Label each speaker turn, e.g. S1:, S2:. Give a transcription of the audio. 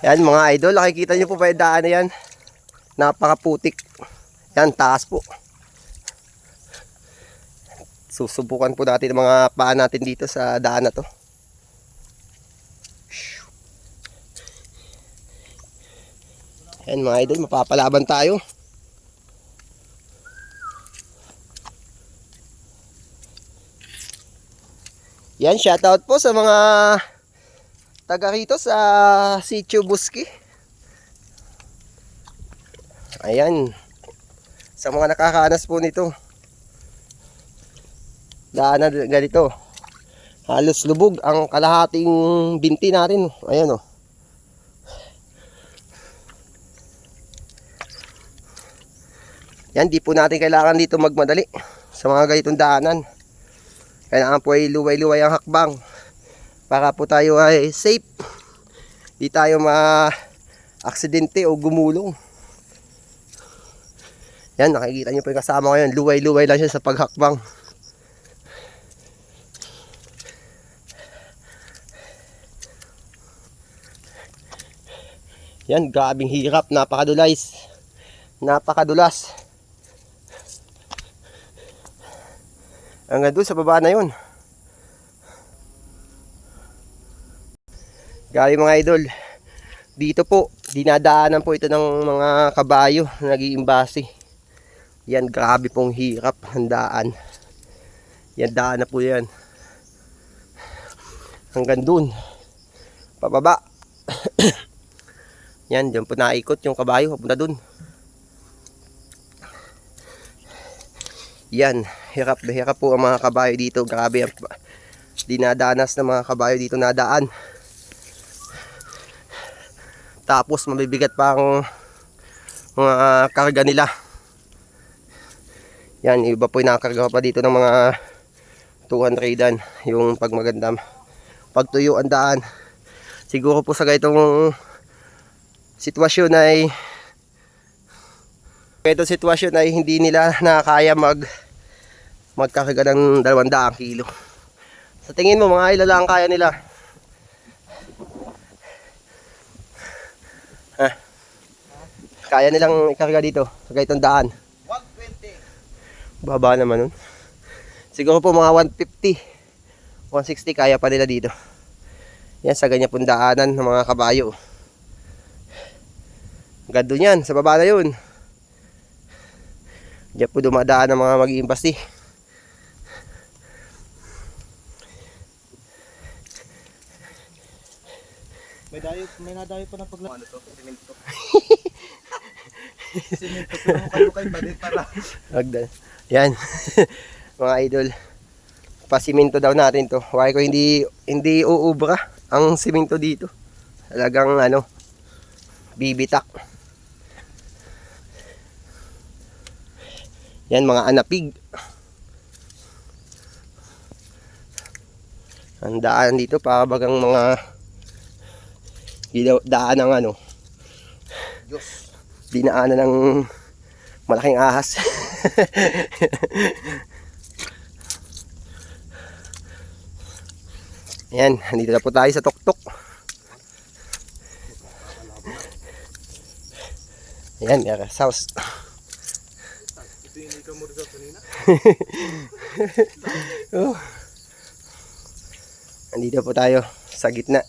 S1: Yan mga idol, nakikita nyo po ba yung daan na yan? Napakaputik. Yan, taas po. Susubukan po natin ang mga paa natin dito sa daan na to. Yan mga idol, mapapalaban tayo. Yan, shoutout po sa mga taga rito sa Sitio Buski. Ayan. Sa mga nakakaanas po nito. Daanan ganito. Halos lubog ang kalahating binti natin. Ayan o. Yan, di po natin kailangan dito magmadali sa mga ganitong daanan. Kailangan po ay luway-luway ang hakbang para po tayo ay safe. Di tayo ma-aksidente o gumulong. Yan, nakikita nyo po yung kasama ko yan. Luway-luway lang siya sa paghakbang. Yan, grabing hirap. Napakadulas. Hanggang doon sa baba na yun. Grabe mga idol. Dito po, dinadaanan po ito ng mga kabayo na nag-iimbase. Yan, grabe pong hirap ang daan. Yan, daan na po yan. Hanggang doon. Pababa. Yan, dyan po naikot yung kabayo. Papunta doon. Yan, hirap na hirap po ang mga kabayo dito. Grabe ang dinadanas ng mga kabayo dito na daan. Tapos mabibigat pa ang mga karga nila. Yan, iba po yung nakakarga pa dito ng mga 200-an. Yung pagmagandam pagtuyo ang daan. Siguro po sa ganitong sitwasyon ay hindi nila nakakaya magkakarga ng 200 kilo. Sa tingin mo mga ilan lang kaya nila? Kaya nilang ikarga dito sa ganitong daan? 120. Baba naman nun. Siguro po mga 150, 160 kaya pa nila dito. Yan, sa ganyan pong daanan ng mga kabayo. Gando yan, sa baba na yun. Diyan po dumadaan ng mga mag-iimbasti.
S2: May nadayo pa na pagla. Ano to? Simento. Simento pero kayo palit para.
S1: Yan. Mga idol. Pasiminto daw natin to. Why ko hindi uubra ang simento dito. Talagang bibitak. Yan mga anapig. Ang daan dito para bagang mga daan ng
S2: Diyos.
S1: dinaanan ng malaking ahas. Yan, nandito na po tayo sa tuktok. Yan, may house. Oh. Andito po tayo sa gitna.